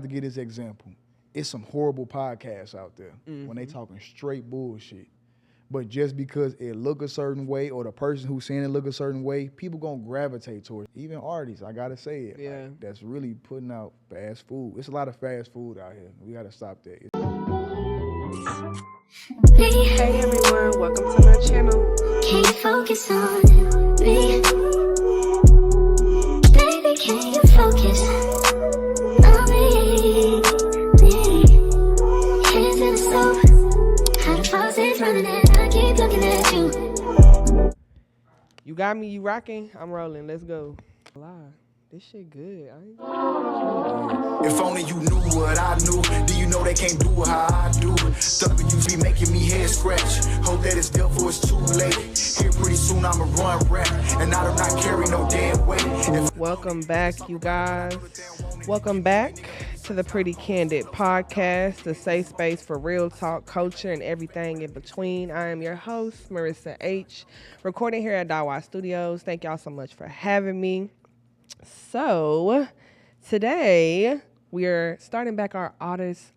To get this example, it's some horrible podcasts out there when they talking straight bullshit. But just because it look a certain way or the person who's saying it look a certain way, people gonna gravitate towards it. Even artists, I gotta say it. Yeah. Like, that's really putting out fast food. It's a lot of fast food out here. We gotta stop that. Hey everyone, welcome to my channel. Can you focus on me? Baby, can you focus on me? Hands in the stove, how the faucet's running and I keep looking at you. You got me, you rocking? I'm rolling, let's go. Lie. This shit good. If only you knew what I knew, do you know they can't do how I do? Stuff you be making me head scratch. Hope that it's still before it's too late. Here pretty soon I'ma run rap, and I do not carry no damn weight. Welcome back, you guys. Welcome back to the Pretty Candid Podcast, the safe space for real talk, culture, and everything in between. I am your host, Marissa H., recording here at Dawa Studios. Thank y'all so much for having me. So today we are starting back our artist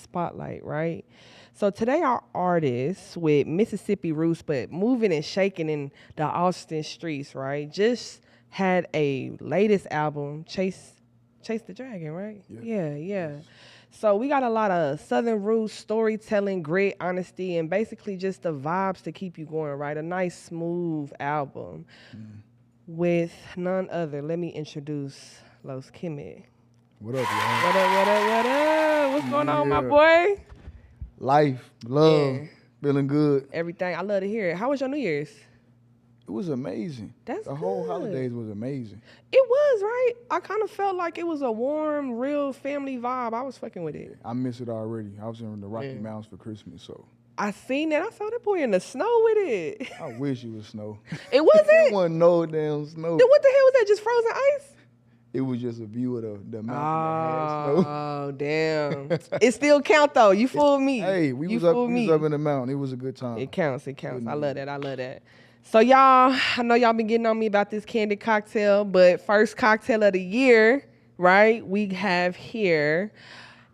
spotlight, right? So today our artist with Mississippi roots, but moving and shaking in the Austin streets, right? Just had a latest album, Chase the Dragon, right? Yeah. So we got a lot of Southern roots, storytelling, grit, honesty, and basically just the vibes to keep you going, right? A nice, smooth album. With none other, let me introduce Los Kemet. What up, y'all? What up? What's going on, my boy? Life, love, feeling good. Everything. I love to hear it. How was your New Year's? It was amazing. That's the whole good. holidays was amazing. It was, right? I kind of felt like it was a warm, real family vibe. I was fucking with it. I miss it already. I was in the Rocky Mountains for Christmas, so. I seen that. I saw that boy in the snow with it. I wish it was snow. It wasn't? It wasn't no damn snow. Then what the hell was that? Just frozen ice? It was just a view of the mountain that had snow. Oh, damn. It still count, though. You fooled me. Hey, we was up in the mountain. It was a good time. It counts. I love that. So, y'all, I know y'all been getting on me about this candy cocktail, but first cocktail of the year, right? We have here,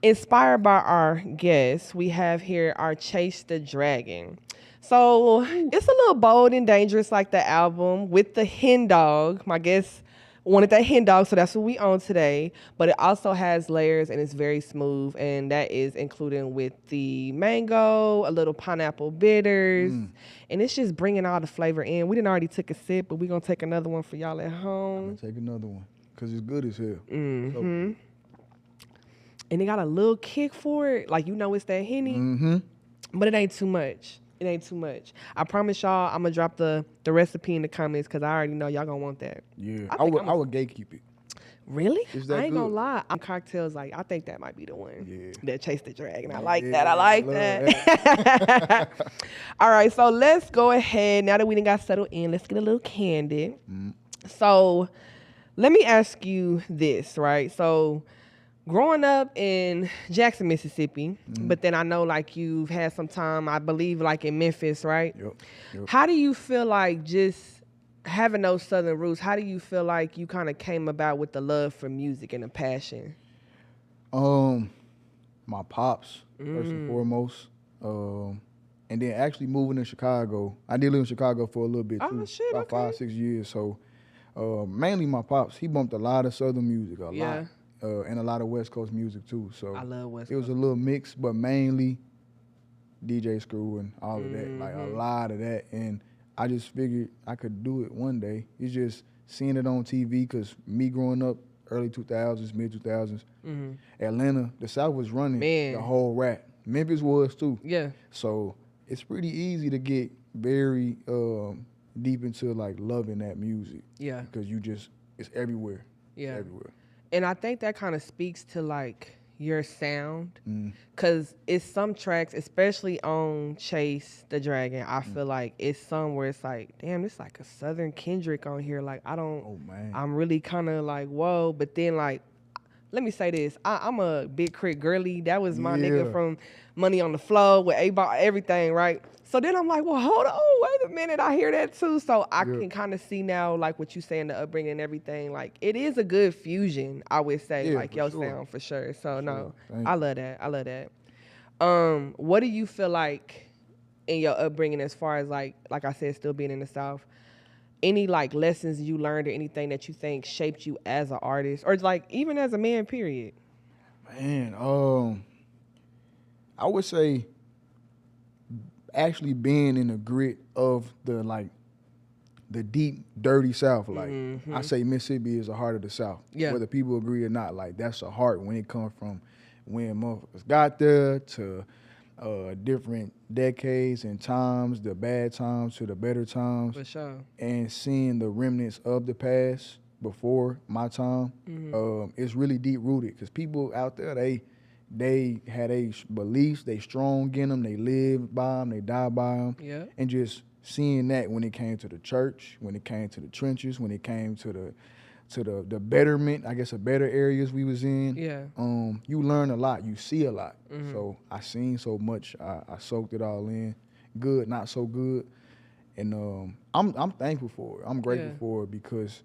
inspired by our guests, we have here our Chase the Dragon. So it's a little bold and dangerous like the album with the hen dog. My guest wanted that hen dog, so that's what we own today. But it also has layers and it's very smooth, and that is including with the mango, a little pineapple bitters, and it's just bringing all the flavor in. We didn't already took a sip, but we're going to take another one for y'all at home. I'm going to take another one because it's good as hell. Mm-hmm. And it got a little kick for it. Like, you know it's that Henny. But it ain't too much. I promise y'all I'm going to drop the recipe in the comments because I already know y'all going to want that. Yeah. I would gatekeep it. Really? Is that I ain't good? going to lie. I'm cocktails, like, I think that might be the one. Yeah. That Chase the Dragon. I Yeah, like yeah, that. I like that. All right. So let's go ahead. Now that we done got settled in, let's get a little candid. So let me ask you this, right? So growing up in Jackson, Mississippi, but then I know like you've had some time, I believe like in Memphis, right? Yep. How do you feel like just having those Southern roots, how do you feel like you kind of came about with the love for music and the passion? My pops, first and foremost. And then actually moving to Chicago. I did live in Chicago for a little bit too. Oh, shit, about okay. 5-6 years. So mainly my pops. He bumped a lot of Southern music, a lot. And a lot of West Coast music too. So I love West Coast. It was a little mix, but mainly DJ Screw and all of that, like a lot of that. And I just figured I could do it one day. It's just seeing it on TV because me growing up early 2000s, mid 2000s, Atlanta, the South was running the whole rap. Memphis was too. Yeah. So it's pretty easy to get very deep into like loving that music. Yeah. Because it's everywhere. Yeah. It's everywhere. And I think that kind of speaks to like your sound, because it's some tracks, especially on Chase the Dragon, I feel like it's some where it's like, damn, it's like a Southern Kendrick on here. Like I'm really kind of like, whoa. But then like let me say this. I'm a Big Crit girly. That was my nigga Yeah. from Money on the Flow with A-Ball, everything, right? So then I'm like, well, hold on, wait a minute. I hear that too. So I Yeah. can kind of see now, like what you saying, the upbringing and everything. Like it is a good fusion, I would say, Yeah, like for your sure. sound for sure. So no, Thank I you. love that. I love that. What do you feel like in your upbringing as far as like I said, still being in the South? Any like lessons you learned or anything that you think shaped you as an artist or like even as a man, period? Man, I would say actually being in the grit of the deep, dirty South. Like I say Mississippi is the heart of the South. Yeah. Whether people agree or not, like that's the heart when it comes from when motherfuckers got there to different decades and times, the bad times to the better times. For sure. And seeing the remnants of the past before my time, it's really deep rooted because people out there, they had a beliefs, they strong in them, they live by them, they die by them. Yeah. And just seeing that when it came to the church, when it came to the trenches, when it came to the betterment, I guess the better areas we was in. Yeah. You learn a lot, you see a lot. So I seen so much, I soaked it all in, good, not so good. And I'm thankful for it. I'm grateful for it because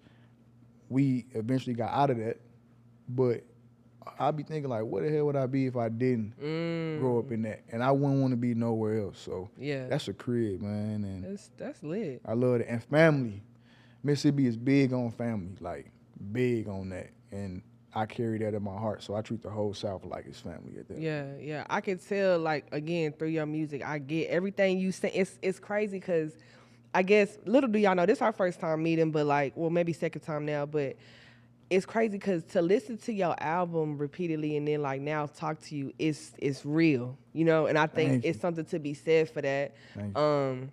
we eventually got out of that. But I'll be thinking like, what the hell would I be if I didn't grow up in that? And I wouldn't want to be nowhere else. So Yeah. that's a crib, man. And That's lit. I love it. And family. Mississippi is big on family, like big on that. And I carry that in my heart. So I treat the whole South like it's family at that. Yeah. I can tell, like, again, through your music, I get everything you say. It's crazy because I guess, little do y'all know, this is our first time meeting, but like, well, maybe second time now, but it's crazy because to listen to your album repeatedly and then like now talk to you, it's real, you know? And I think Thank it's you. something to be said for that. Thank you.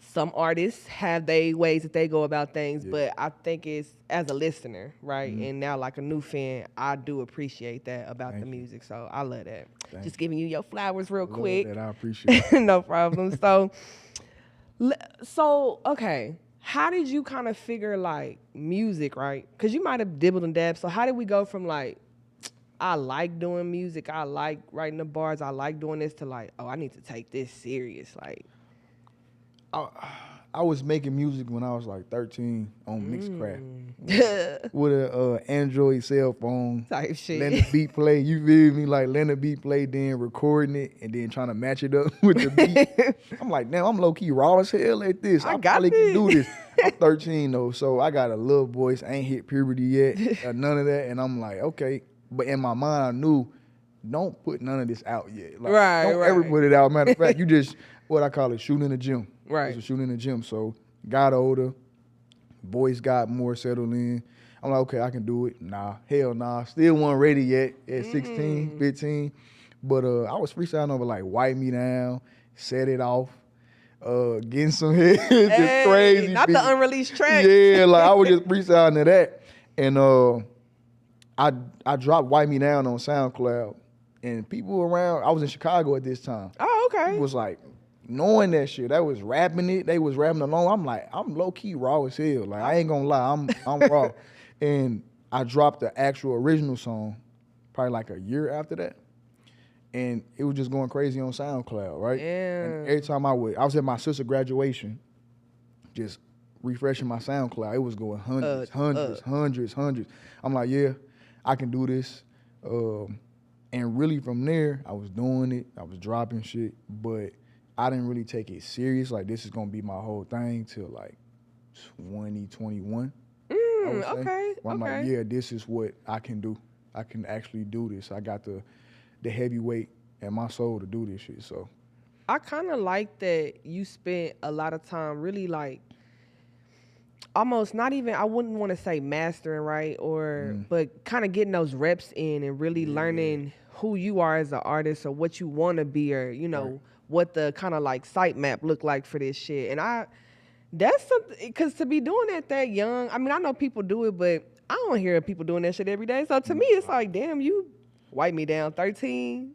Some artists have their ways that they go about things, but I think it's as a listener, right? And now like a new fan, I do appreciate that about Thank the you. music. So I love that. Thank Just giving you your flowers real Love quick. that. I appreciate it. No problem. So okay, how did you kind of figure like music, right? Because you might have dibbled and dabbed. So how did we go from like, I like doing music, I like writing the bars, I like doing this, to like, oh, I need to take this serious, like. I was making music when I was like 13 on Mixcraft with a Android cell phone. Type shit. Letting the beat play. You feel me? Like letting the beat play, then recording it, and then trying to match it up with the beat. I'm like, damn, I'm low key raw as hell at this. I I got probably this. can do this. I'm 13 though, so I got a little voice. I ain't hit puberty yet, none of that. And I'm like, okay. But in my mind, I knew, don't put none of this out yet. Like, Right, don't right. ever put it out. Matter of fact, you just, what I call it, shooting in the gym. Right. It was a shooting in the gym. So got older, voice got more settled in. I'm like, okay, I can do it. Nah, hell nah. Still wasn't ready yet at 16, 15. But I was freestyling over like Wipe Me Down, Set It Off, getting some hits, just crazy. Not beats. the unreleased track. Yeah, like I was just freestyling to that. And I dropped Wipe Me Down on SoundCloud. And people around, I was in Chicago at this time. Oh, okay. People was like, knowing that shit, they was rapping it, they was rapping along. I'm like, I'm low key raw as hell. Like I ain't gonna lie, I'm raw. And I dropped the actual original song probably like a year after that. And it was just going crazy on SoundCloud, right? Yeah. And every time I was at my sister's graduation, just refreshing my SoundCloud, it was going hundreds. I'm like, yeah, I can do this. And really from there, I was doing it, I was dropping shit, but I didn't really take it serious. Like this is gonna be my whole thing till like 2021. Okay. Where I'm like, yeah, this is what I can do. I can actually do this. I got the heavyweight and my soul to do this shit. So I kind of like that you spent a lot of time really like almost not even, I wouldn't want to say mastering, right? Or, but kind of getting those reps in and really learning who you are as an artist or what you want to be, or, you know, what the kind of like sight map look like for this shit. And that's something, because to be doing that young, I mean, I know people do it, but I don't hear people doing that shit every day. So to me, it's like, damn, you Wipe Me Down, 13.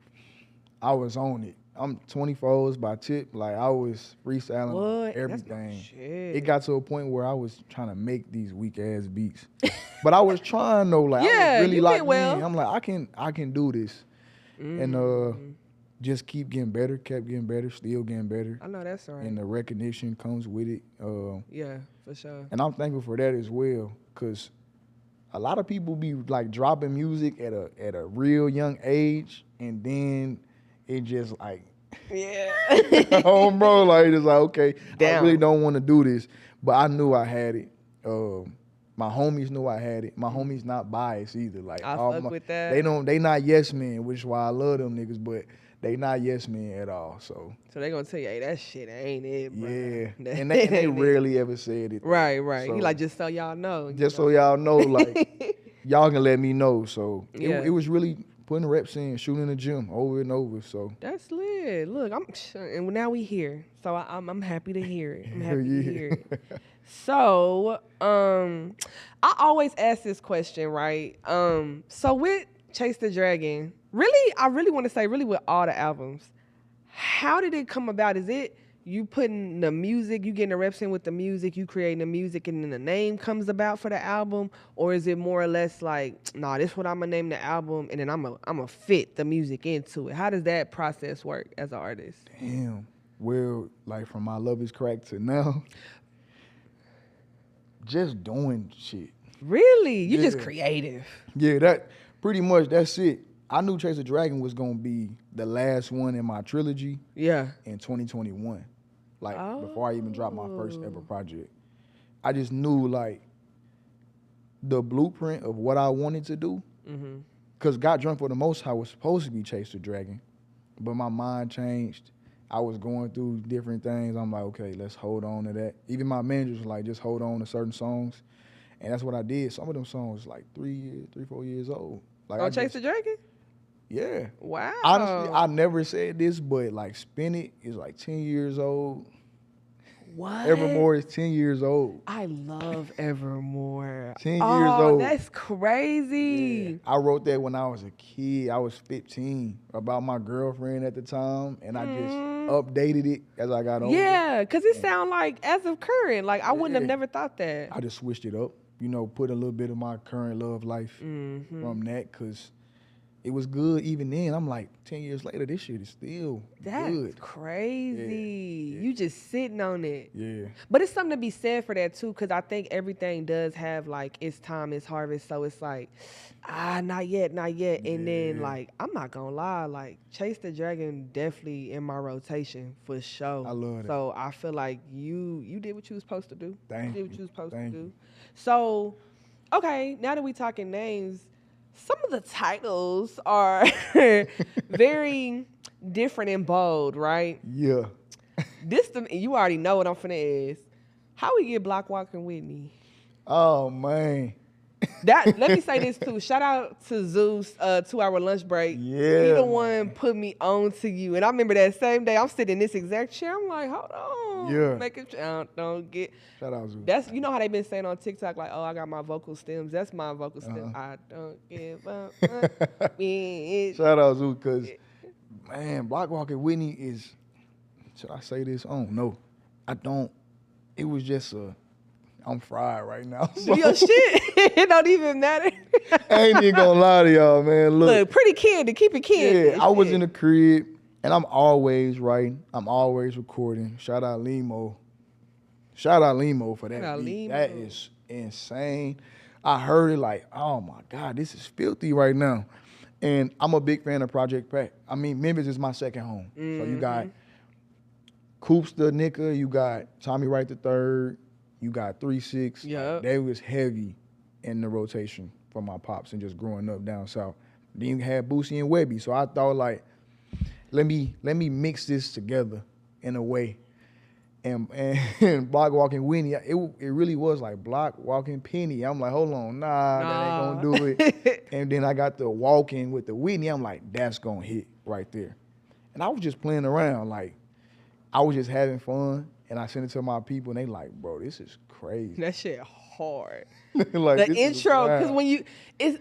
I was on it. I'm 24s by tip. Like I was freestyling What? everything. That's my shit. It got to a point where I was trying to make these weak ass beats, but I was trying though. Like Yeah, I was really you locked did well. in. I'm like I can do this, and just keep getting better, kept getting better, still getting better. I know that's right. And the recognition comes with it. Yeah, for sure. And I'm thankful for that as well, cause a lot of people be like dropping music at a real young age, and then it just like, Yeah. oh bro, like it's like okay, Down. I really don't want to do this, but I knew I had it. My homies knew I had it. My homies not biased either. Like I all fuck with that. They not yes men, which is why I love them niggas, but they not yes men at all. So they gonna tell you, hey, that shit ain't it, bro. yeah, and they ain't it. rarely ever said it. Right. So, You like, just so y'all know. you just know? so y'all know, like y'all can let me know. So Yeah. it was really putting reps in, shooting in the gym over and over. So That's lit. Look, and now we here, so I'm happy to hear it. I'm happy to hear it. So, I always ask this question, right? So with Chase the Dragon, I really want to say, really with all the albums, how did it come about? Is it you putting the music, you getting the reps in with the music, you creating the music, and then the name comes about for the album? Or is it more or less like, nah, this is what I'm gonna name the album, and then I'm gonna fit the music into it? How does that process work as an artist? damn. Well, like from My Love Is Cracked to now, just doing shit. Really? You just Yeah. creative. Yeah, that pretty much that's it. I knew Chase the Dragon was gonna be the last one in my trilogy Yeah. in 2021. Like before I even dropped my first ever Oh. project. I just knew like the blueprint of what I wanted to do. Mm-hmm. Cause Got Drunk for the Most High was supposed to be Chase the Dragon, but my mind changed. I was going through different things. I'm like, okay, let's hold on to that. Even my managers was like, just hold on to certain songs, and that's what I did. Some of them songs like 4 years old. Like Oh, I Chase just- the Dragon? Yeah. Wow. Honestly, I never said this, but like Spin It is like 10 years old. What? Evermore is 10 years old. I love Evermore. 10 years Oh, old. that's crazy. I wrote that when I was a kid. I was 15, about my girlfriend at the time, and I just updated it as I got older. Yeah, because it sound like as of current. Like, I wouldn't have Yeah. never thought that. I just switched it up, put a little bit of my current love life Mm-hmm. from that, because it was good even then. I'm like, 10 years later, this shit is still That's good. crazy. Yeah. You just sitting on it. Yeah. But it's something to be said for that, too, because I think everything does have, like, its time, its harvest. So it's like, not yet. And then, Yeah. like, I'm not going to lie. Like, Chase the Dragon definitely in my rotation for sure. I love that. So I feel like you did what you was supposed to do. Thank you did what you. you was supposed Thank to do. you. So, okay, now that we talking names, some of the titles are very different and bold, right? Yeah. You already know what I'm finna ask. How we get Block Walking Whitney? Oh, man. Let me say this too. Shout out to Zeus, 2 hour lunch break. Yeah, He the one put me on to you. And I remember that same day I'm sitting in this exact chair. I'm like, hold on. Yeah. Making sure don't get. Shout out, Zeus. That's, you know how they been saying on TikTok, like, oh, I got my vocal stems. That's my vocal stems. I don't give up. Bitch. Shout out, Zeus, because, man, Block Walking Whitney is, should I say this? I don't know. I don't. It was just I'm fried right now. So Do your shit. It don't even matter. I ain't even gonna lie to y'all, man. Look, pretty candid. Keep it candid. Yeah, I was in the crib, and I'm always writing. I'm always recording. Shout out Limo. Shout out Limo for that Shout out beat. Limo. That is insane. I heard it like, oh my God, this is filthy right now. And I'm a big fan of Project Pat. I mean, Memphis is my second home. So you got Coops the Nicka, you got Tommy Wright the Third, you got 3-6. Yup. They was heavy in the rotation for my pops and just growing up down south. Then you had Boosie and Webby. So I thought like, let me mix this together in a way. And Block Walking Whitney, it really was like Block Walking Penny. I'm like, hold on, nah, that ain't gonna do it. And then I got the Walking with the Whitney. I'm like, that's gonna hit right there. And I was just playing around, like I was just having fun. And I sent it to my people, and they like, bro, this is crazy. That shit hard. Like, The this is intro, because wild.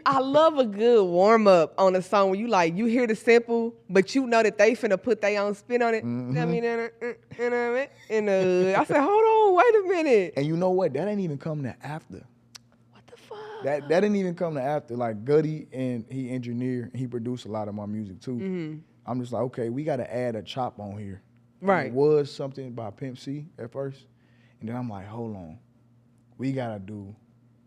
I love a good warm up on a song where you hear the sample, but you know that they finna put their own spin on it. I mean, I said, hold on, wait a minute. And you know what? That ain't even come to after. What the fuck? That didn't even come to after. Like Gutty, and he engineered, he produced a lot of my music too. Mm-hmm. I'm just like, okay, we got to add a chop on here. Right. And it was something by Pimp C at first, and then I'm like, hold on, we gotta do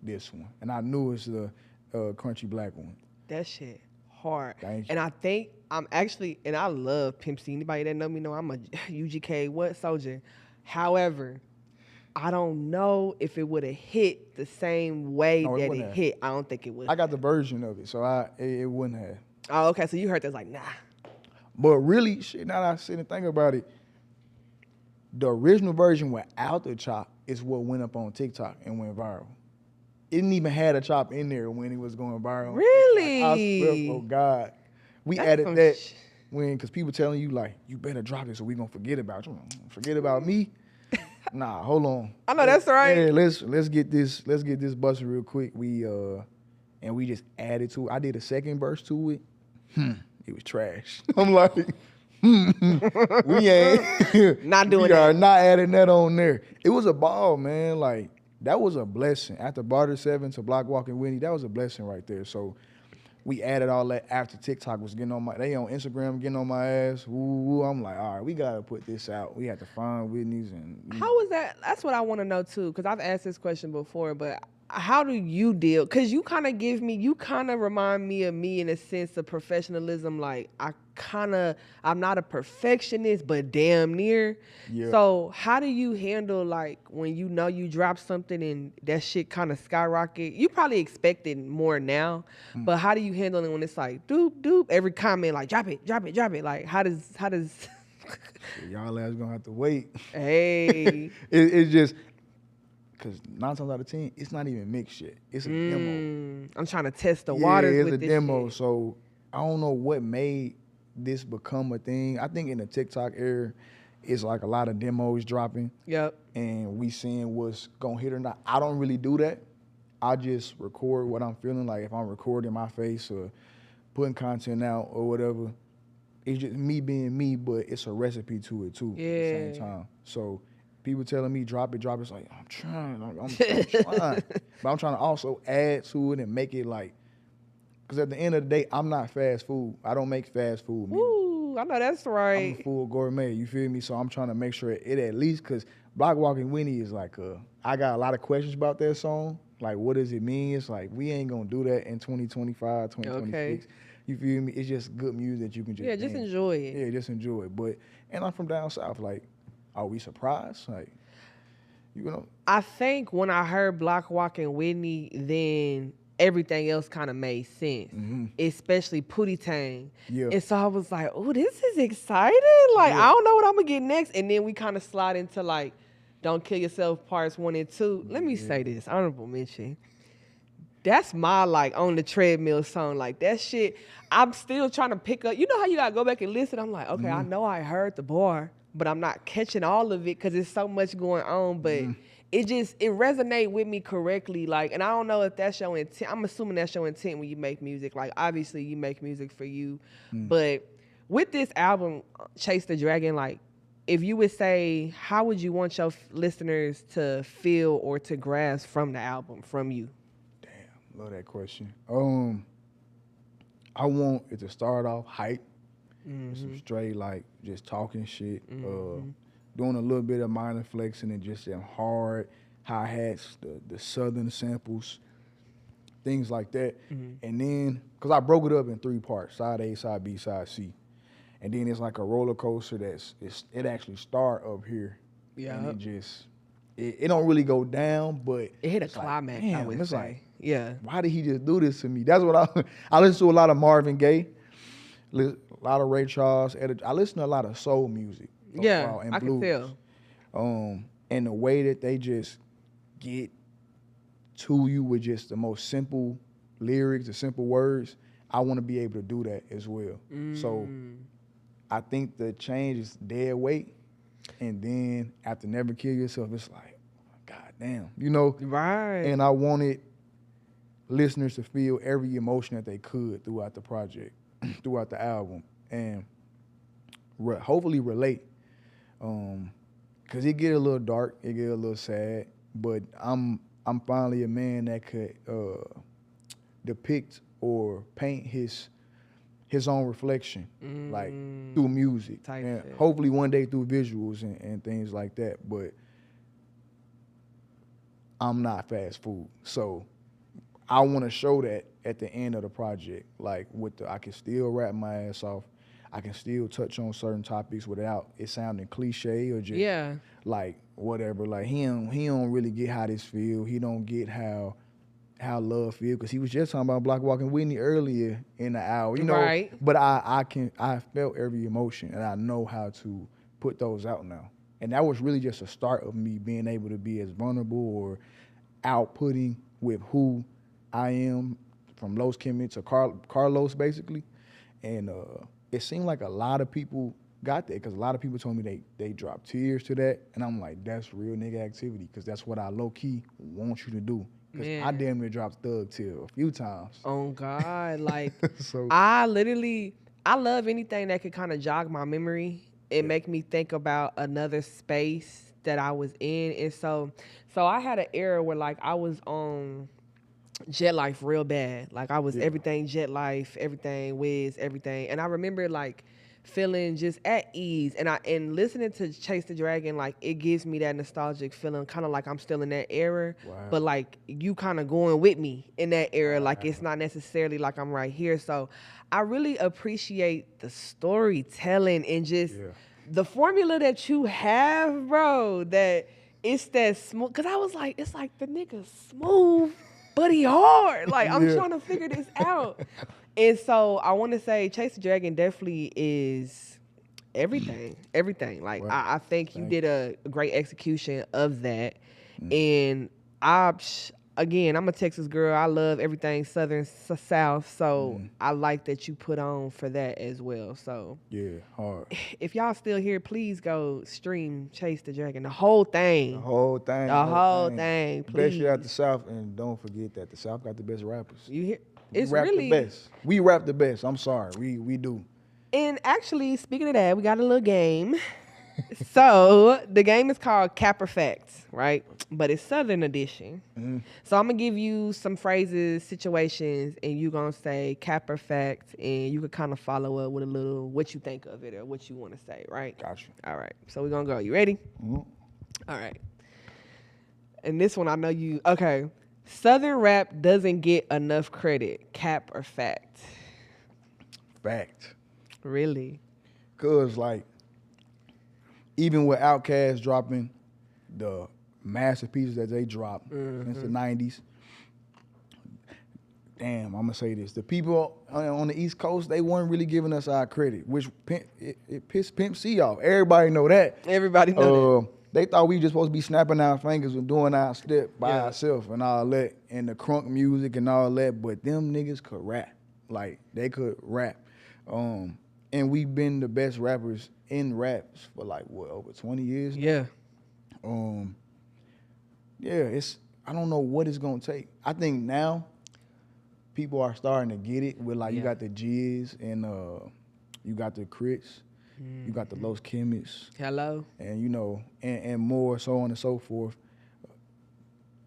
this one. And I knew it's the Crunchy Black one. That shit hard. Thank you. And I think I'm actually, and I love Pimp C. Anybody that know me know I'm a UGK soldier. However, I don't know if it would have hit the same way No, it that wouldn't it have. hit. I don't think it would. I got the version of it, so it wouldn't have. Oh, okay. So you heard that's like, nah. But really, shit, now that I sit and think about it, the original version without the chop is what went up on TikTok and went viral. It didn't even have a chop in there when it was going viral. Really? Like, I swear, oh God. We That's added some that because people telling you, like, you better drop it so we gonna forget about you. Forget about me? Nah, hold on. I know that's right. Yeah, let's get this busted real quick. We just added to it. I did a second verse to it. It was trash. I'm like, we ain't Not doing we that. are not adding that on there. It was a ball, man. Like, that was a blessing. After Barter 7 to Block Walking Winnie, that was a blessing right there. So we added all that after TikTok was getting on they on Instagram getting on my ass. Ooh, I'm like, all right, we gotta put this out. We had to find Whitney's and How was that? That's what I want to know too, because I've asked this question before, but how do you deal? Because you kind of remind me of me in a sense of professionalism. Like, I'm not a perfectionist, but damn near. Yeah. So how do you handle, like, when you know you drop something and that shit kind of skyrocket? You probably expect it more now, but how do you handle it when it's like, doop, doop, every comment, like, drop it, drop it, drop it? Like, how does y'all ass gonna have to wait. Hey. It's just because 9 times out of 10, it's not even mixed shit. It's a demo. I'm trying to test the waters it's with a this demo. shit. So I don't know what made this become a thing. I think in the TikTok era, it's like a lot of demos dropping. Yep. And we seeing what's gonna hit or not. I don't really do that. I just record what I'm feeling. Like, if I'm recording my face or putting content out or whatever, it's just me being me, but it's a recipe to it too at the same time. So people telling me drop it. It's like, I'm trying. I'm trying. But I'm trying to also add to it and make it like, because at the end of the day, I'm not fast food. I don't make fast food music. Ooh, I know that's right. I'm a full gourmet, you feel me? So I'm trying to make sure it at least, because Block Walking Winnie is like, I got a lot of questions about that song. Like, what does it mean? It's like, we ain't going to do that in 2025, 2026. Okay. You feel me? It's just good music that you can just just dance. enjoy it. Yeah, just enjoy it. And I'm from down south. Like, are we surprised? Like, you know? I think when I heard Block Walking Whitney, then everything else kind of made sense, especially Pootie Tang. Yeah. And so I was like, oh, this is exciting. Like, I don't know what I'm going to get next. And then we kind of slide into, like, Don't Kill Yourself parts 1 and 2. Let me say this, honorable mention. That's my, like, on the treadmill song. Like, that shit, I'm still trying to pick up. You know how you got to go back and listen? I'm like, okay, I know I heard the bar, but I'm not catching all of it because there's so much going on. But it resonate with me correctly. Like, and I don't know if that's your intent. I'm assuming that's your intent when you make music. Like, obviously, you make music for you. But with this album, Chase the Dragon, like, if you would say, how would you want your listeners to feel or to grasp from the album, from you? Love that question. I want it to start off hype, some straight, like, just talking shit, doing a little bit of minor flexing and just them hard hi-hats, the southern samples, things like that. And then, because I broke it up in 3 parts, side A, side B, side C. And then it's like a roller coaster it actually start up here. Yeah. And it don't really go down, but it hit a climax, like, I would say. Like, yeah. Why did he just do this to me? That's what I listen to a lot of Marvin Gaye, a lot of Ray Charles. I listen to a lot of soul music. Yeah, and I blues. can tell. And the way that they just get to you with just the most simple lyrics, the simple words, I want to be able to do that as well. So I think the change is dead weight. And then after Never Kill Yourself, it's like, God damn, you know? Right. And I wanted listeners to feel every emotion that they could throughout the project, throughout the album, and hopefully relate. Cause it get a little dark, it get a little sad, but I'm finally a man that could depict or paint his own reflection, like through music, and hopefully one day through visuals and things like that. But I'm not fast food, so I want to show that at the end of the project, like I can still rap my ass off. I can still touch on certain topics without it sounding cliche or just like whatever. Like he don't really get how this feel. He don't get how love feel, because he was just talking about Block Walking Whitney earlier in the hour, you know. Right. But I felt every emotion, and I know how to put those out now. And that was really just a start of me being able to be as vulnerable or outputting with who I am, from Los Kemet to Carlos, basically. And it seemed like a lot of people got that, because a lot of people told me they dropped tears to that. And I'm like, that's real nigga activity, because that's what I low-key want you to do. Because I damn near dropped Thug Tear a few times. Oh, God. Like, so, I love anything that could kind of jog my memory and make me think about another space that I was in. And so I had an era where, like, I was on Jet Life real bad. Like, I was everything Jet Life, everything Wiz, everything. And I remember, like, feeling just at ease, and listening to Chase the Dragon, like, it gives me that nostalgic feeling, kind of like I'm still in that era. Wow. But like you kind of going with me in that era. Wow. Like, it's not necessarily like I'm right here. So I really appreciate the storytelling and just the formula that you have, bro, that it's that smooth. Because I was like, it's like the nigga smooth but he hard. Like, I'm trying to figure this out. And so I want to say Chase the Dragon definitely is everything. Like, I think you did a great execution of that. And again, I'm a Texas girl. I love everything Southern South. So I like that you put on for that as well. So yeah, hard. If y'all still here, please go stream Chase the Dragon. The whole thing. The whole thing. Please. Best shit out the South, and don't forget that the South got the best rappers. You hear? It's really the best. We rap the best. I'm sorry. We do. And actually, speaking of that, we got a little game. So the game is called Cap or Facts, right? But it's Southern edition. So I'm gonna give you some phrases, situations, and you're gonna say Cap or Fact, and you could kind of follow up with a little what you think of it or what you want to say, right? Gotcha. All right. So we're gonna go. You ready? All right. And this one, I know you. Okay. Southern rap doesn't get enough credit. Cap or fact? Fact. Really? Cause like, even with Outkast dropping the masterpieces that they dropped since the 90s, damn, I'm gonna say this: the people on the East Coast, they weren't really giving us our credit, which it pissed Pimp C off. Everybody know that. Everybody know that. They thought we just supposed to be snapping our fingers and doing our step by ourselves and all that, and the crunk music and all that, but them niggas could rap. Like, they could rap. And we've been the best rappers in raps for like, what, over 20 years now? I don't know what it's gonna take. I think now people are starting to get it with, like, you got the Jizz and you got the Crits. You got the Los Kemets. Hello. And, you know, and more, so on and so forth.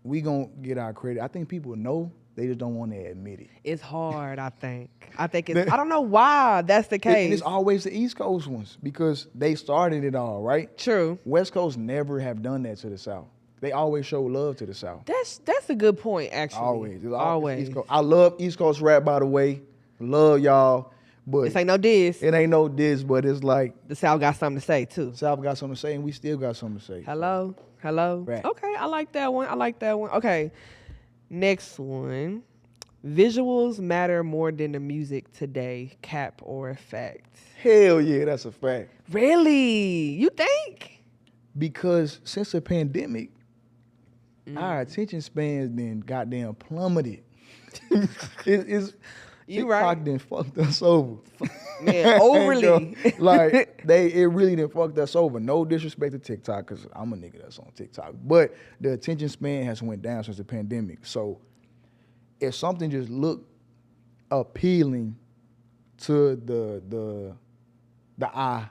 We gonna get our credit. I think people know, they just don't want to admit it. It's hard, I think. I don't know why that's the case. And it's always the East Coast ones, because they started it all, right? True. West Coast never have done that to the South. They always show love to the South. That's a good point, actually. Always. East Coast. I love East Coast rap, by the way. Love y'all. But this ain't no diss. It ain't no diss, but it's like, the South got something to say too. South got something to say, and we still got something to say. Hello. Right. Okay, I like that one. Okay, next one. Visuals matter more than the music today. Cap or fact? Hell yeah, that's a fact. Really? You think? Because since the pandemic, our attention spans then goddamn plummeted. It's You right. TikTok then fucked us over. Man, overly. Like it really done fucked us over. No disrespect to TikTok, cause I'm a nigga that's on TikTok, but the attention span has went down since the pandemic. So if something just looked appealing to the eye,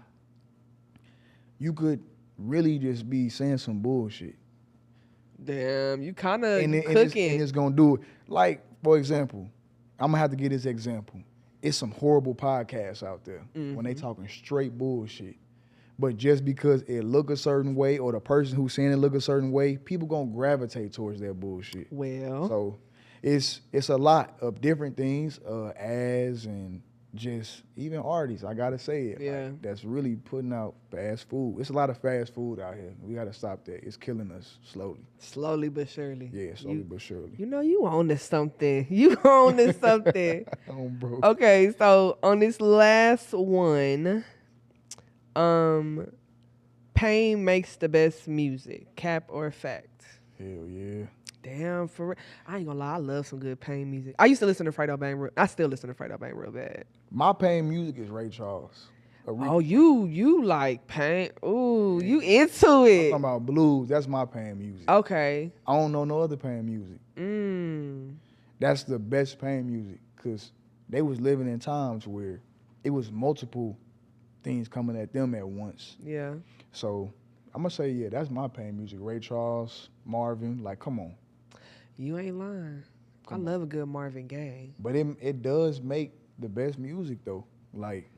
you could really just be saying some bullshit. Damn, you kind of cooking. And it's gonna do it. Like, for example, I'm gonna have to give this example. It's some horrible podcasts out there when they talking straight bullshit. But just because it look a certain way or the person who's saying it look a certain way, people gonna gravitate towards that bullshit. Well, so it's a lot of different things, ads and just even artists. I gotta say it. Yeah, like, that's really putting out fast food. It's a lot of fast food out here. We gotta stop that. It's killing us slowly. Slowly but surely. Yeah, slowly but surely. You know, you own to something. You own to something. Bro. Okay, so on this last one, pain makes the best music. Cap or fact? Hell yeah. Damn, for real. I ain't gonna lie, I love some good pain music. I used to listen to Fredo Bang. I still listen to Fredo Bang real bad. My pain music is Ray Charles. Oh, you like pain? Ooh, you into it? I'm talking about blues. That's my pain music. Okay. I don't know no other pain music. That's the best pain music because they was living in times where it was multiple things coming at them at once. Yeah. So I'm gonna say, yeah, that's my pain music. Ray Charles, Marvin, like, come on. You ain't lying. I love a good Marvin Gaye. But it does make the best music though. Like,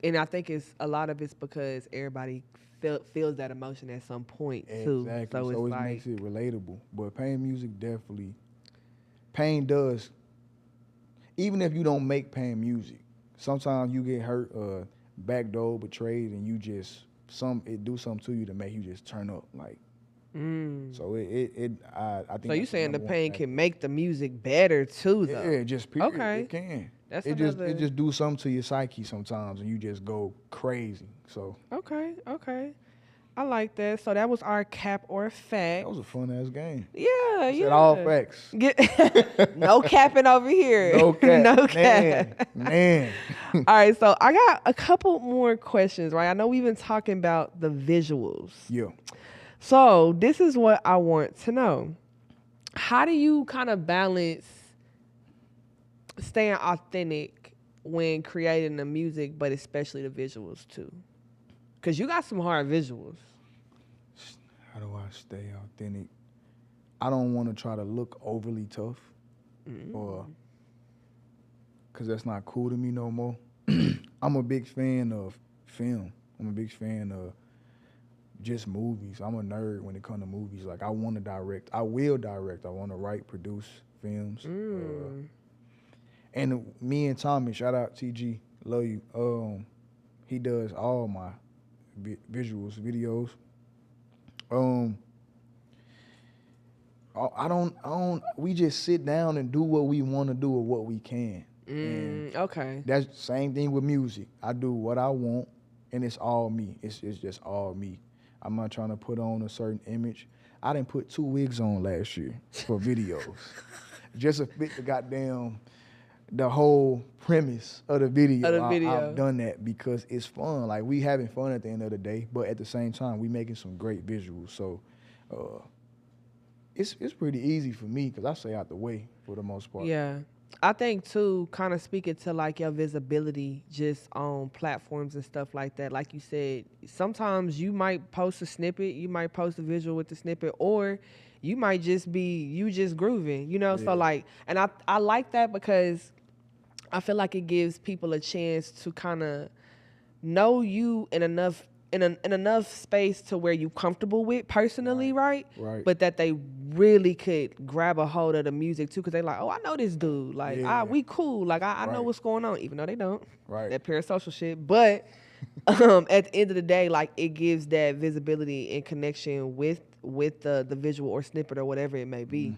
and I think a lot of it's because everybody feels that emotion at some point too. Exactly. So it like, makes it relatable. But pain music definitely, pain does. Even if you don't make pain music, sometimes you get hurt, backdoor, betrayed, and you just it do something to you to make you just turn up. Like, so I think. So you saying the pain can make the music better too, though? Yeah, just period. Okay. It can. It just do something to your psyche sometimes, and you just go crazy. So okay, I like that. So that was our cap or fact. That was a fun ass game. Yeah, Said all facts. No capping over here. No cap. No cap. Man. All right, so I got a couple more questions, right? I know we've been talking about the visuals. Yeah. So this is what I want to know. How do you kind of balance staying authentic when creating the music, but especially the visuals too? Because you got some hard visuals. How do I stay authentic? I don't want to try to look overly tough, or because that's not cool to me no more. I'm a big fan of film. I'm a big fan of just movies. I'm a nerd when it comes to movies. Like, I want to direct. I will direct. I want to write, produce films. And me and Tommy, shout out TG, love you. He does all my visuals, videos. We just sit down and do what we want to do or what we can. Okay. That's the same thing with music. I do what I want, and it's all me. It's just all me. I'm not trying to put on a certain image. I didn't put 2 wigs on last year for videos. Just to fit the whole premise of the video. I've done that because it's fun. Like, we having fun at the end of the day, but at the same time, we making some great visuals. So it's pretty easy for me because I stay out the way for the most part. Yeah. I think too, kind of speaking to like your visibility just on platforms and stuff like that. Like you said, sometimes you might post a snippet, you might post a visual with the snippet, or you might just be you just grooving, you know? Yeah. So like, and I like that because I feel like it gives people a chance to kind of know you in enough space to where you comfortable with personally, right? But that they really could grab a hold of the music too, because they like, oh, I know this dude. Like, we cool. Like, I know what's going on, even though they don't. Right. That parasocial shit. But at the end of the day, like, it gives that visibility and connection with the visual or snippet or whatever it may be.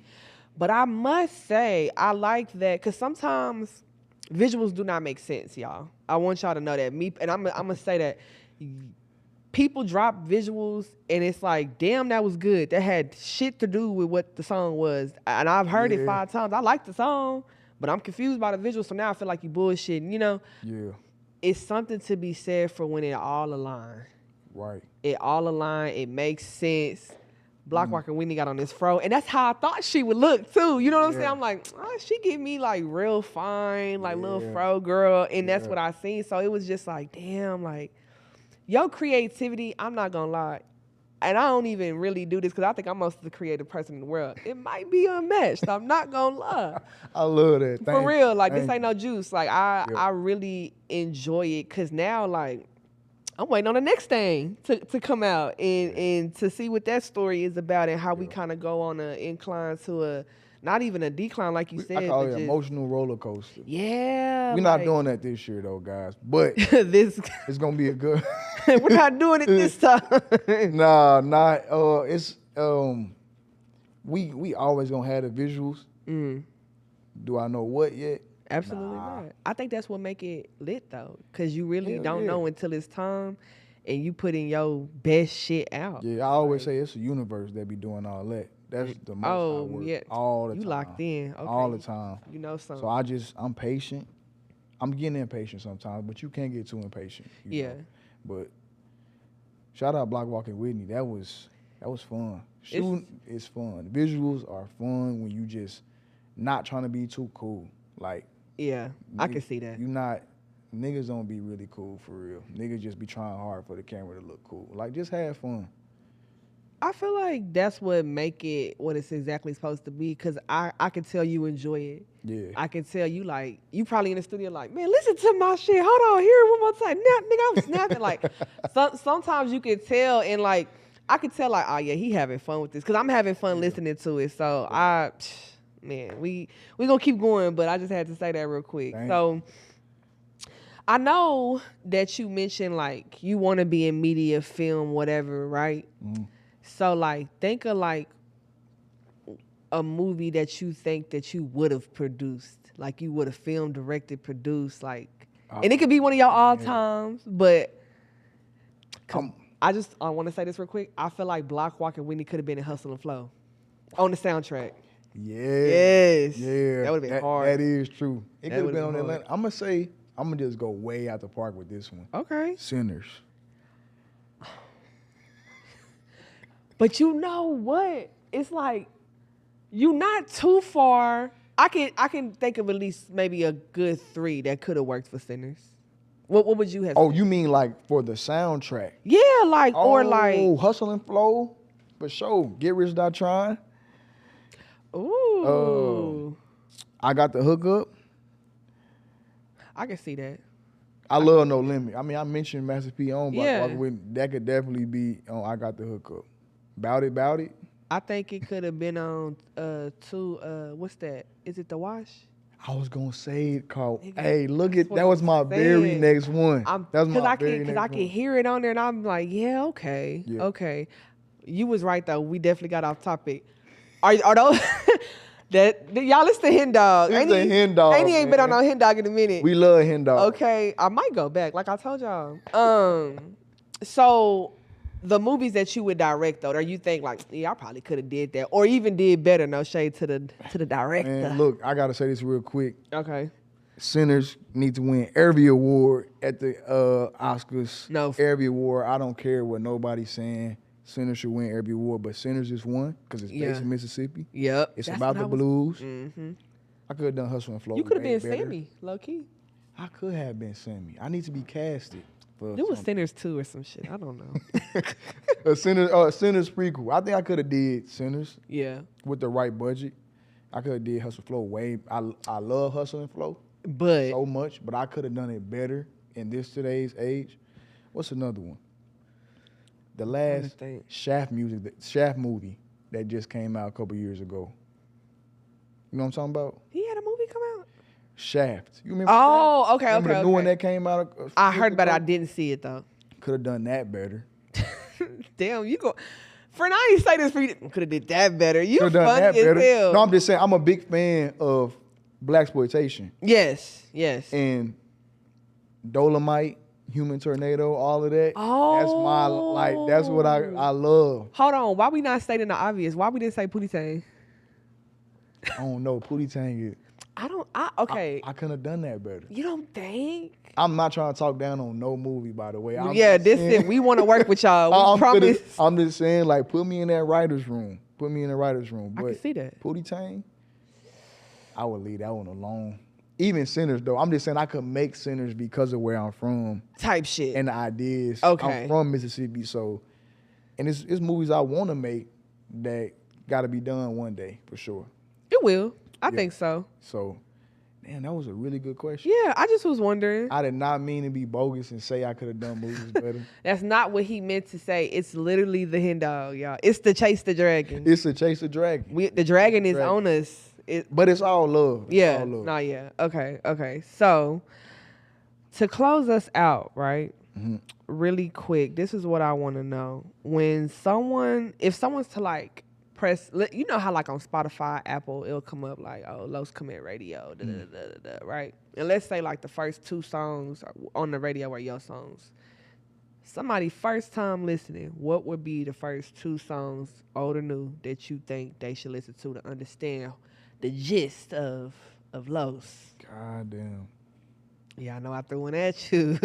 But I must say, I like that because sometimes visuals do not make sense, y'all. I want y'all to know that. I'm gonna say that people drop visuals and it's like, damn, that was good. That had shit to do with what the song was. And I've heard it 5 times. I like the song, but I'm confused by the visuals. So now I feel like you bullshitting, you know? Yeah. it's something to be said for when it all align. Right. It all align. It makes sense. Blockwalker Whitney got on this fro, and that's how I thought she would look too. You know what I'm saying? I'm like, oh, she give me like real fine, like little fro girl, and that's what I seen. So it was just like, damn, like your creativity. I'm not gonna lie, and I don't even really do this because I think I'm most the creative person in the world. It might be unmatched. I'm not gonna lie. I love that. For real, like this ain't no juice. Like I really enjoy it because now like. I'm waiting on the next thing to come out and to see what that story is about and how we kind of go on an incline to a, not even a decline like you said. I call but it just, emotional roller coaster. Yeah. We're not doing that this year though, guys. But it's going to be a good. We're not doing it this time. Nah, not. It's we always gonna have the visuals. Do I know what yet? Absolutely not. I think that's what make it lit though, because you really don't know until it's time, and you put in your best shit out. Yeah, I always say it's the universe that be doing all that. That's the most I work all the time. You locked in. Okay. All the time. You know something. So I'm patient. I'm getting impatient sometimes, but you can't get too impatient. You know? But shout out Blockwalker Whitney. That was fun. Shooting is fun. The visuals are fun when you just not trying to be too cool. Like, I can see that. Niggas don't be really cool for real. Niggas just be trying hard for the camera to look cool. Like, just have fun. I feel like that's what make it what it's exactly supposed to be, because I can tell you enjoy it. Yeah. I can tell you, like, you probably in the studio like, man, listen to my shit. Hold on, hear it one more time. Nah, nigga, I'm snapping. Like, sometimes you can tell, and, like, I can tell, like, oh, yeah, he having fun with this, because I'm having fun listening to it. So, man, we gonna keep going, but I just had to say that real quick. Thanks. So I know that you mentioned like you want to be in media, film, whatever, right? So like think of like a movie that you think that you would have produced, like you would have filmed, directed, produced, like, and it could be one of your all times, but I want to say this real quick. I feel like Blockwalker Whitney could have been in Hustle and Flow on the soundtrack. Yes. Yeah. That would have been hard. That is true. It could have been on hard. Atlanta. I'm gonna just go way out the park with this one. Okay. Sinners. But you know what? It's like you not too far. I can think of at least maybe a good 3 that could have worked for Sinners. What would you have? Oh, you mean like for the soundtrack? Yeah, like or like Hustle and Flow, for sure. Get Rich Die Trying. Ooh. I Got the Hookup. I can see that. I love No Limit. I mean, I mentioned Master P on, but Yeah. that could definitely be on I Got the Hookup. Bout It. I think it could have been on what's that? Is it The Wash? I was gonna say it called. Hey, look at that was my very next one. That's my very next one. Because I can hear it on there, and I'm like, okay. You was right though. We definitely got off topic. Are those that y'all listen to Hen Dog? Ain't he been on no Hen Dog in a minute. We love Hen Dog. Okay, I might go back, like I told y'all. So the movies that you would direct though, or you think like, yeah, I probably could have did that, or even did better. No shade to the director. Man, look, I gotta say this real quick. Okay. Sinners need to win every award at the Oscars. No. Every award. I don't care what nobody's saying. Sinners should win every award, but Sinners just won because it's based in Mississippi. Yep. It's about the blues. Mm-hmm. I could have done Hustle and Flow. You could have been Sammy, low key. I could have been Sammy. I need to be casted. It was Sinners 2 or some shit. I don't know. A Sinners prequel. I think I could have did Sinners. Yeah. With the right budget. I could have did Hustle and Flow way. I love Hustle and Flow. But so much, but I could have done it better in today's age. What's another one? The last Shaft movie that just came out a couple years ago. You know what I'm talking about? He had a movie come out? Shaft. You remember? Oh, okay, remember the new one that came out? I heard about it. I didn't see it though. Could have done that better. Damn, you go. Friend, I ain't say this for you. Could have did that better. You funny as hell. No, I'm just saying I'm a big fan of blaxploitation. Yes. And Dolomite, Human Tornado, all of that. Oh. That's what I love. Hold on. Why we not stating the obvious? Why we didn't say Pootie Tang? I don't know. Pootie Tang is. Okay. I couldn't have done that better. You don't think? I'm not trying to talk down on no movie, by the way. We want to work with y'all. We promise. I'm just saying, like, put me in that writer's room. But I can see that. Pootie Tang, I would leave that one alone. Even Sinners, though. I'm just saying I could make Sinners because of where I'm from. Type shit. And the ideas. Okay. I'm from Mississippi, so. And it's movies I want to make that got to be done one day, for sure. It will. I think so. So, man, that was a really good question. Yeah, I just was wondering. I did not mean to be bogus and say I could have done movies better. That's not what he meant to say. It's literally the hen dog, y'all. It's the Chase the Dragon. It's the Chase the Dragon. The dragon is on us. But it's all love. Yeah. All love. No, yeah. Okay. So, to close us out, right? Mm-hmm. Really quick, this is what I want to know. If someone's to like press, you know how like on Spotify, Apple, it'll come up like, oh, Los Kemet radio, right? And let's say like the first 2 songs on the radio are your songs. Somebody first time listening, what would be the first 2 songs, old or new, that you think they should listen to understand the gist of Los? God damn. Yeah, I know I threw one at you.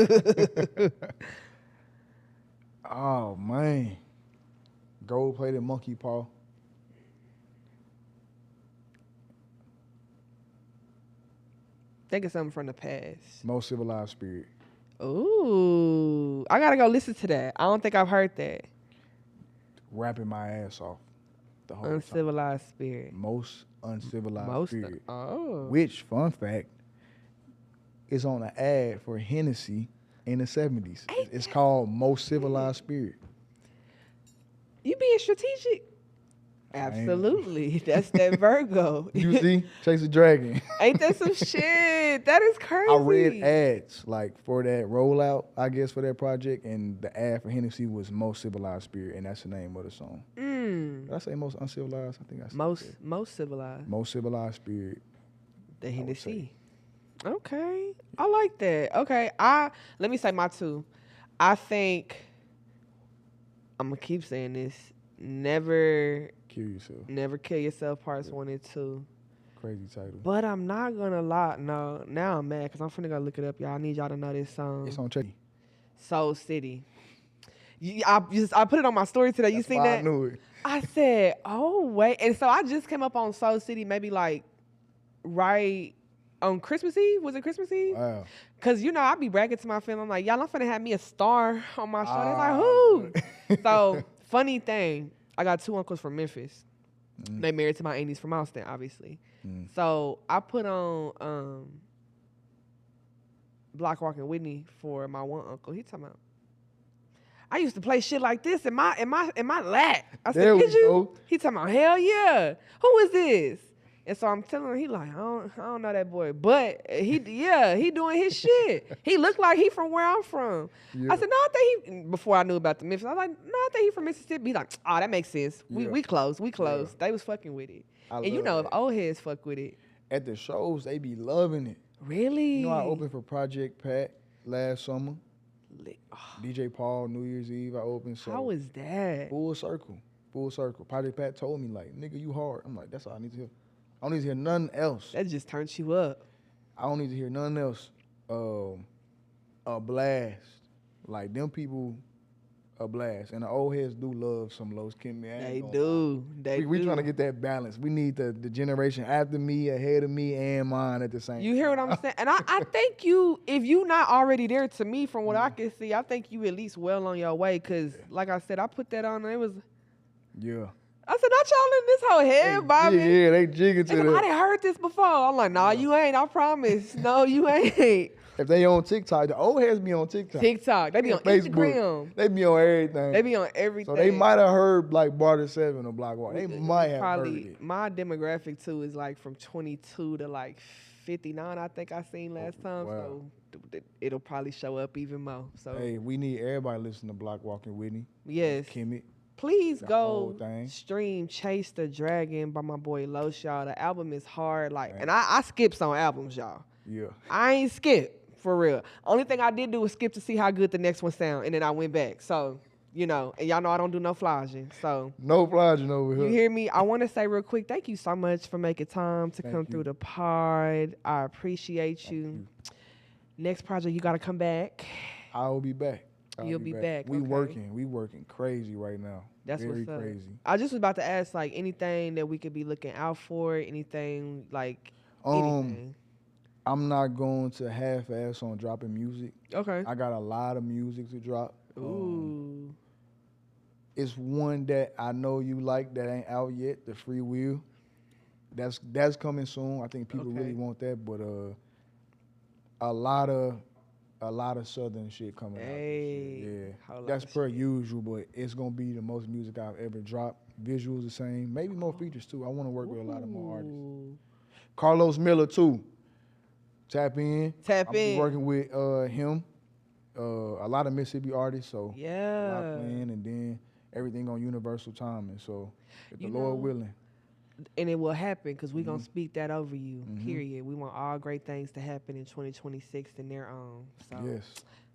Oh, man. Gold-plated monkey paw. Think of something from the past. Most Civilized Spirit. Ooh, I gotta go listen to that. I don't think I've heard that. Rapping my ass off the whole Uncivilized Spirit. Most Uncivilized Spirit. Oh. Which, fun fact, is on an ad for Hennessy in the 70s. It's called Most Civilized Spirit. You being strategic? Absolutely. That's that Virgo. You see? Chase the Dragon. Ain't that some shit? That is crazy. I read ads like for that rollout, I guess, for that project, and the ad for Hennessy was Most Civilized Spirit, and that's the name of the song. Did I say Most Uncivilized? I think I said most civilized. Most Civilized Spirit. The Hennessy. Okay. I like that. Okay. Let me say my 2. I think I'm gonna keep saying this. Never Kill Yourself parts 1 and 2. Crazy title. But I'm not gonna lie. No, now I'm mad because I'm finna go look it up, y'all. I need y'all to know this song. It's on check. Soul City. I put it on my story today. You seen that? I knew it. I said, oh wait. And so I just came up on Soul City maybe like right on Christmas Eve. Was it Christmas Eve? Wow. Cause you know I be bragging to my family. I'm like, y'all, I'm finna have me a star on my show. They're like, who? So funny thing, I got 2 uncles from Memphis. They married to my aunties from Austin, obviously. So I put on Block Walking Whitney for my one uncle. He talking about, I used to play shit like this in my lap. I said, did you? Go. He talking about, hell yeah. Who is this? And so I'm telling him, he like, I don't know that boy. But he doing his shit. He looked like he from where I'm from. Yeah. I said, no, I think he, before I knew about the Memphis, I was like, no, I think he from Mississippi. He like, oh, that makes sense. We close. Yeah. They was fucking with it. And you know, if old heads fuck with it. At the shows, they be loving it. Really? You know, I opened for Project Pat last summer. DJ Paul, New Year's Eve, I opened. So how was that? Full circle. Project Pat told me, like, nigga, you hard. I'm like, that's all I need to hear. I don't need to hear nothing else. That just turns you up. I don't need to hear nothing else. A blast. Like, them people, a blast. And the old heads do love some Los Kemet. They do. We trying to get that balance. We need the generation after me, ahead of me, and mine at the same time. You hear what I'm saying? And I think you, if you not already there, to me, from what I can see, I think you at least well on your way. Because, like I said, I put that on and it was... Yeah. I said, not y'all in this whole head, Bobby. Yeah, they jigging to that. I didn't heard this before. I'm like, nah, you ain't. I promise. No, you ain't. If they on TikTok, the old heads be on TikTok. They be on Facebook. Instagram. They be on everything. They be on everything. So they might have heard like Barter 7 or Block Walk. They might have heard it. My demographic too is like from 22 to like 59. I think I seen last time. Wow. So it'll probably show up even more. So hey, we need everybody listening to Block Walking Whitney. Yes. Kemet. Please go stream Chase the Dragon by my boy Los, y'all. The album is hard. Like, and I skipped on albums, y'all. Yeah. I ain't skip, for real. Only thing I did do was skip to see how good the next one sound, and then I went back. So you know, and y'all know I don't do no flashing. So No flogging over here. you hear me? I want to say real quick, thank you so much for making time to Thank come you. through the pod. I appreciate you. Next project, you got to come back. I will be back. You'll be back, We okay. working crazy right now. That's very what's up. crazy. I just was about to ask, like, anything that we could be looking out for, anything, like, anything. I'm not going to half-ass on dropping music. Okay. I got a lot of music to drop. Ooh. It's one that I know you like that ain't out yet, the Free Will. That's coming soon. I think people Okay. really want that, but a lot of southern shit coming out. Hey, This year. Yeah, whole lot that's of per shit. usual, but it's gonna be the most music I've ever dropped. Visuals the same, maybe more features too. I want to work with a lot of more artists. Ooh. Carlos Miller too. Tap in. Tap I'll be in. working with him. A lot of Mississippi artists, so a lot Yeah. playing, and then everything on universal timing. So if the You Lord know, willing. And it will happen because we're Mm-hmm. going to speak that over you, period. We want all great things to happen in 2026 in their own. So Yes.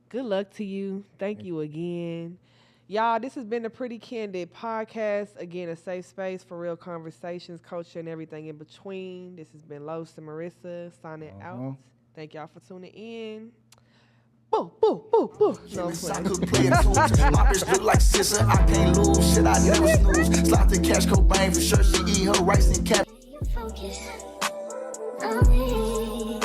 good luck to you. Thank you again. Y'all, this has been the Pretty Candid Podcast. Again, a safe space for real conversations, culture, and everything in between. This has been Los and Marissa signing out. Thank y'all for tuning in. Boo, boo, boo, boo. No, I'm I playing. could play it too. My bitch look like Sissa, I can't lose. Shit, I never snooze. Slide to Cash Cobain for sure. She eat her rice and cap. Focus on me.